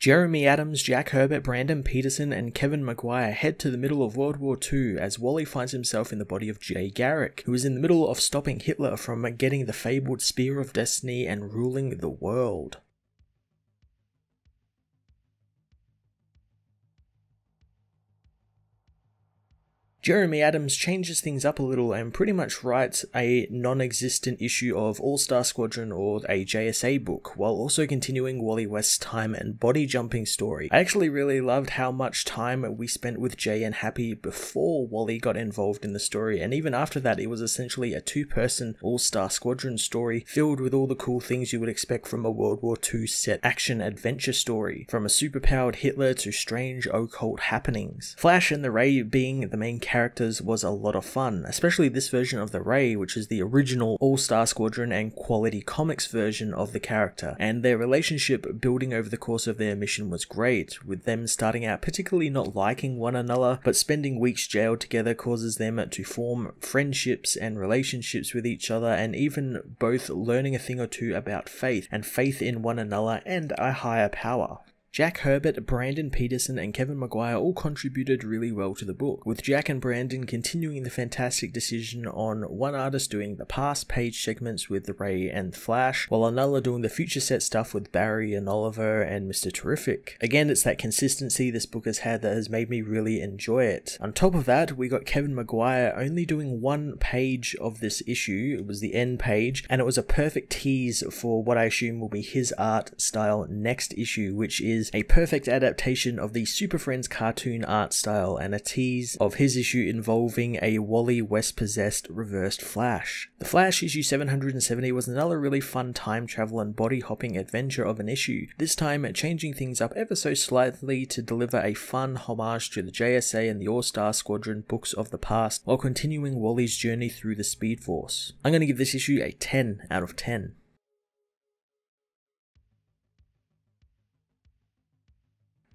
Jeremy Adams, Jack Herbert, Brandon Peterson, and Kevin Maguire head to the middle of World War II as Wally finds himself in the body of Jay Garrick, who is in the middle of stopping Hitler from getting the fabled Spear of Destiny and ruling the world. Jeremy Adams changes things up a little and pretty much writes a non-existent issue of All-Star Squadron or a JSA book, while also continuing Wally West's time and body jumping story. I actually really loved how much time we spent with Jay and Happy before Wally got involved in the story, and even after that it was essentially a two-person All-Star Squadron story filled with all the cool things you would expect from a World War II set action-adventure story, from a superpowered Hitler to strange occult happenings. Flash and the Ray being the main characters was a lot of fun, especially this version of the Ray, which is the original All-Star Squadron and Quality Comics version of the character, and their relationship building over the course of their mission was great, with them starting out particularly not liking one another, but spending weeks jailed together causes them to form friendships and relationships with each other, and even both learning a thing or two about faith and faith in one another and a higher power. Jack Herbert, Brandon Peterson, and Kevin Maguire all contributed really well to the book, with Jack and Brandon continuing the fantastic decision on one artist doing the past page segments with the Ray and Flash, while another doing the future set stuff with Barry and Oliver and Mr. Terrific. Again, it's that consistency this book has had that has made me really enjoy it. On top of that, we got Kevin Maguire only doing one page of this issue. It was the end page, and it was a perfect tease for what I assume will be his art style next issue, which is a perfect adaptation of the Super Friends cartoon art style and a tease of his issue involving a Wally West possessed reversed Flash. The Flash issue 770 was another really fun time travel and body hopping adventure of an issue, this time changing things up ever so slightly to deliver a fun homage to the JSA and the All-Star Squadron books of the past, while continuing Wally's journey through the Speed Force. I'm going to give this issue a 10 out of 10.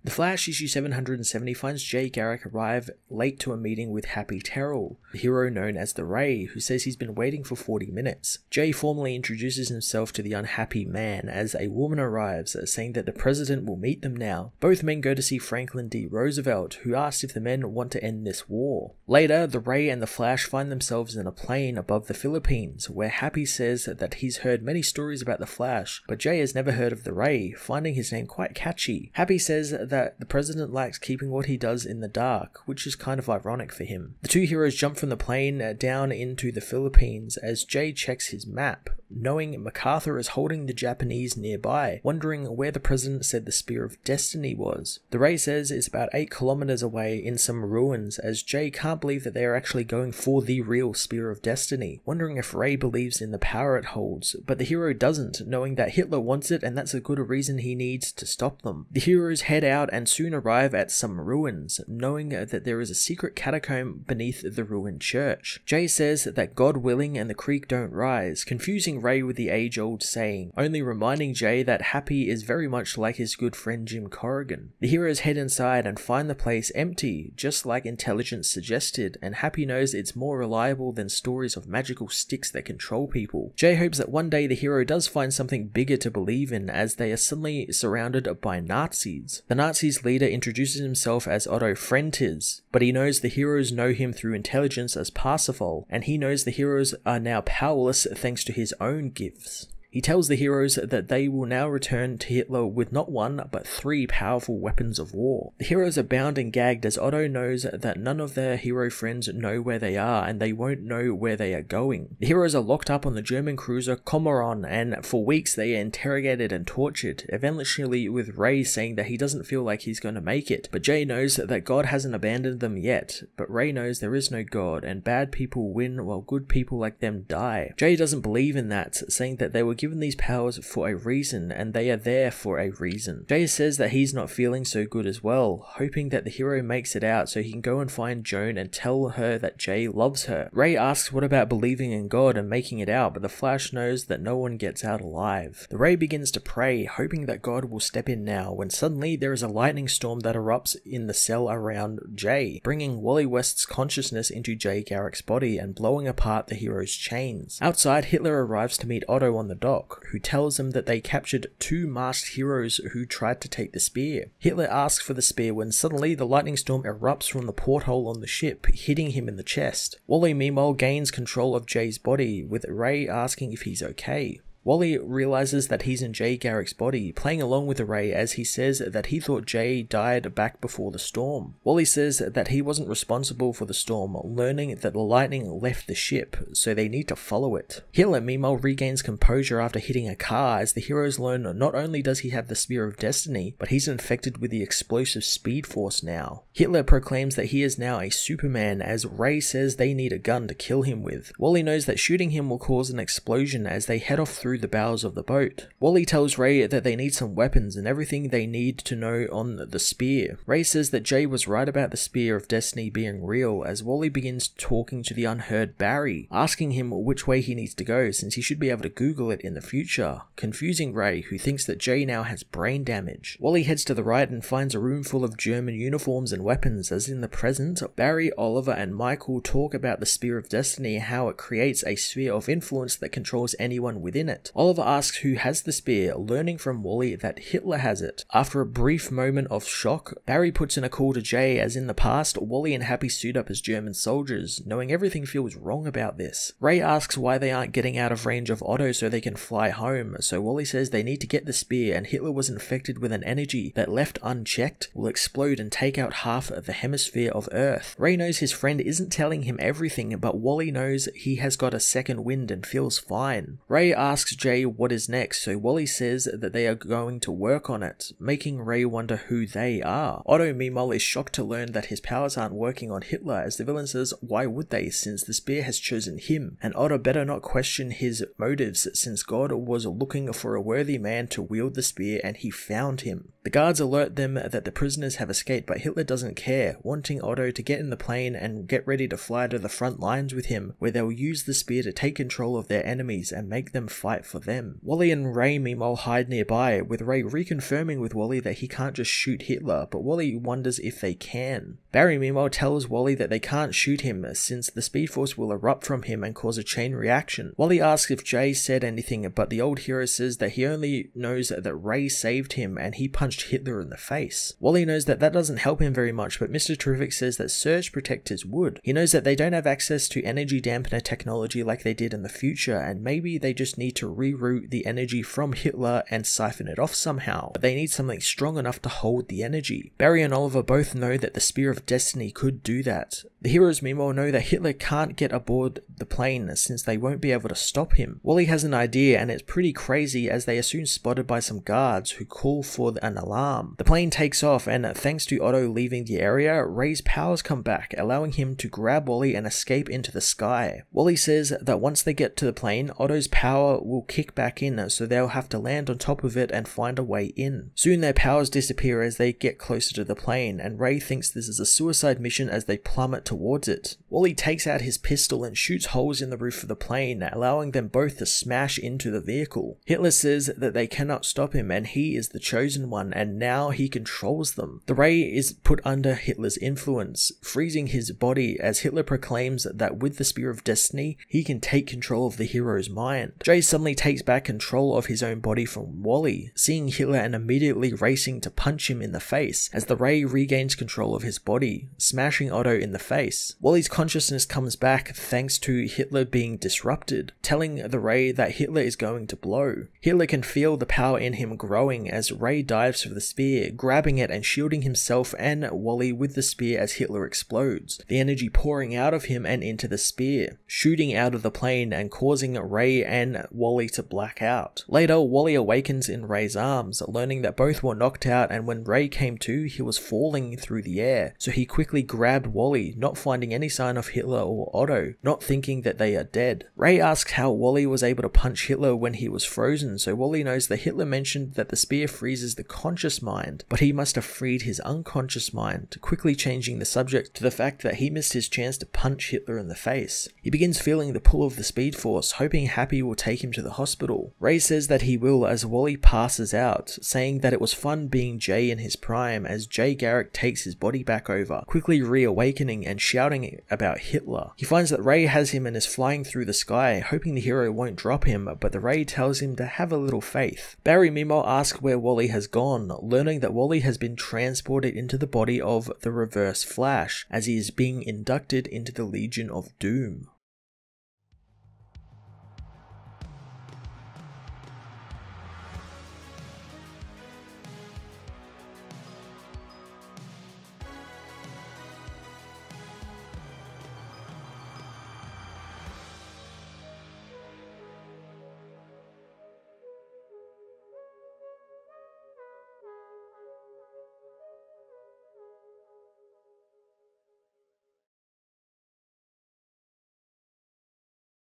The Flash issue 770 finds Jay Garrick arrive late to a meeting with Happy Terrell, the hero known as the Ray, who says he's been waiting for 40 minutes. Jay formally introduces himself to the unhappy man as a woman arrives, saying that the president will meet them now. Both men go to see Franklin D. Roosevelt, who asks if the men want to end this war. Later, the Ray and the Flash find themselves in a plane above the Philippines, where Happy says that he's heard many stories about the Flash, but Jay has never heard of the Ray, finding his name quite catchy. Happy says that the president likes keeping what he does in the dark, which is kind of ironic for him. The two heroes jump from the plane down into the Philippines as Jay checks his map, knowing MacArthur is holding the Japanese nearby, wondering where the president said the Spear of Destiny was. The Ray says it's about 8 kilometers away in some ruins, as Jay can't believe that they are actually going for the real Spear of Destiny, wondering if Ray believes in the power it holds, but the hero doesn't, knowing that Hitler wants it and that's a good reason he needs to stop them. The heroes head out and soon arrive at some ruins, knowing that there is a secret catacomb beneath the ruined church. Jay says that God willing and the creek don't rise, confusing Ray with the age-old saying, only reminding Jay that Happy is very much like his good friend Jim Corrigan. The heroes head inside and find the place empty, just like intelligence suggested, and Happy knows it's more reliable than stories of magical sticks that control people. Jay hopes that one day the hero does find something bigger to believe in, as they are suddenly surrounded by Nazis. The Nazis' leader introduces himself as Otto Frentiz, but he knows the heroes know him through intelligence as Parsifal, and he knows the heroes are now powerless thanks to his own gifts. He tells the heroes that they will now return to Hitler with not one, but 3 powerful weapons of war. The heroes are bound and gagged as Otto knows that none of their hero friends know where they are, and they won't know where they are going. The heroes are locked up on the German cruiser Comoron, and for weeks they are interrogated and tortured, eventually with Ray saying that he doesn't feel like he's going to make it, but Jay knows that God hasn't abandoned them yet, but Ray knows there is no God, and bad people win while good people like them die. Jay doesn't believe in that, saying that they were given these powers for a reason, and they are there for a reason. Jay says that he's not feeling so good as well, hoping that the hero makes it out so he can go and find Joan and tell her that Jay loves her. Ray asks what about believing in God and making it out, but the Flash knows that no one gets out alive. The Ray begins to pray, hoping that God will step in now, when suddenly there is a lightning storm that erupts in the cell around Jay, bringing Wally West's consciousness into Jay Garrick's body and blowing apart the hero's chains. Outside, Hitler arrives to meet Otto on the dock, Doc, who tells them that they captured 2 masked heroes who tried to take the spear. Hitler asks for the spear when suddenly the lightning storm erupts from the porthole on the ship, hitting him in the chest. Wally meanwhile gains control of Jay's body, with Ray asking if he's okay. Wally realizes that he's in Jay Garrick's body, playing along with Ray as he says that he thought Jay died back before the storm. Wally says that he wasn't responsible for the storm, learning that the lightning left the ship, so they need to follow it. Hitler meanwhile regains composure after hitting a car as the heroes learn not only does he have the Spear of Destiny, but he's infected with the explosive Speed Force now. Hitler proclaims that he is now a Superman as Ray says they need a gun to kill him with. Wally knows that shooting him will cause an explosion as they head off through the bows of the boat. Wally tells Ray that they need some weapons and everything they need to know on the spear. Ray says that Jay was right about the Spear of Destiny being real as Wally begins talking to the unheard Barry, asking him which way he needs to go since he should be able to Google it in the future, confusing Ray, who thinks that Jay now has brain damage. Wally heads to the right and finds a room full of German uniforms and weapons as in the present, Barry, Oliver and Michael talk about the Spear of Destiny and how it creates a sphere of influence that controls anyone within it. Oliver asks who has the spear, learning from Wally that Hitler has it. After a brief moment of shock, Barry puts in a call to Jay as in the past, Wally and Happy suit up as German soldiers, knowing everything feels wrong about this. Ray asks why they aren't getting out of range of Otto so they can fly home, so Wally says they need to get the spear and Hitler was infected with an energy that left unchecked will explode and take out half of the hemisphere of Earth. Ray knows his friend isn't telling him everything, but Wally knows he has got a second wind and feels fine. Ray asks Jay what is next, so Wally says that they are going to work on it, making Ray wonder who they are. Otto meanwhile is shocked to learn that his powers aren't working on Hitler as the villain says why would they since the spear has chosen him, and Otto better not question his motives since God was looking for a worthy man to wield the spear and he found him. The guards alert them that the prisoners have escaped but Hitler doesn't care, wanting Otto to get in the plane and get ready to fly to the front lines with him where they'll use the spear to take control of their enemies and make them fight for them. Wally and Ray meanwhile hide nearby, with Ray reconfirming with Wally that he can't just shoot Hitler, but Wally wonders if they can. Barry meanwhile tells Wally that they can't shoot him since the Speed Force will erupt from him and cause a chain reaction. Wally asks if Jay said anything, but the old hero says that he only knows that Ray saved him and he punched Hitler in the face. Wally knows that that doesn't help him very much, but Mr. Terrific says that surge protectors would. He knows that they don't have access to energy dampener technology like they did in the future, and maybe they just need to reroute the energy from Hitler and siphon it off somehow, but they need something strong enough to hold the energy. Barry and Oliver both know that the Spear of Destiny could do that. The heroes meanwhile know that Hitler can't get aboard the plane since they won't be able to stop him. Wally has an idea and it's pretty crazy as they are soon spotted by some guards who call for an alarm. The plane takes off and thanks to Otto leaving the area, Ray's powers come back, allowing him to grab Wally and escape into the sky. Wally says that once they get to the plane, Otto's power will kick back in so they'll have to land on top of it and find a way in. Soon their powers disappear as they get closer to the plane and Ray thinks this is a suicide mission as they plummet towards it. Wally takes out his pistol and shoots holes in the roof of the plane, allowing them both to smash into the vehicle. Hitler says that they cannot stop him and he is the chosen one and now he controls them. The Ray is put under Hitler's influence, freezing his body as Hitler proclaims that with the Spear of Destiny, he can take control of the hero's mind. Jay suddenly takes back control of his own body from Wally, seeing Hitler and immediately racing to punch him in the face as the Ray regains control of his body, smashing Otto in the face. Wally's consciousness comes back thanks to Hitler being disrupted, telling the Ray that Hitler is going to blow. Hitler can feel the power in him growing as Ray dives for the spear, grabbing it and shielding himself and Wally with the spear as Hitler explodes, the energy pouring out of him and into the spear, shooting out of the plane and causing Ray and Wally to black out. Later, Wally awakens in Ray's arms, learning that both were knocked out and when Ray came to, he was falling through the air, so he quickly grabbed Wally, not finding any sign of Hitler or Otto, not thinking that they are dead. Ray asks how Wally was able to punch Hitler when he was frozen, so Wally knows that Hitler mentioned that the spear freezes the conscious mind, but he must have freed his unconscious mind, quickly changing the subject to the fact that he missed his chance to punch Hitler in the face. He begins feeling the pull of the Speed Force, hoping Happy will take him to the hospital. Ray says that he will as Wally passes out, saying that it was fun being Jay in his prime as Jay Garrick takes his body back over, quickly reawakening and shouting about Hitler. He finds that Ray has him and is flying through the sky, hoping the hero won't drop him, but the Ray tells him to have a little faith. Barry meanwhile asks where Wally has gone, learning that Wally has been transported into the body of the Reverse Flash, as he is being inducted into the Legion of Doom.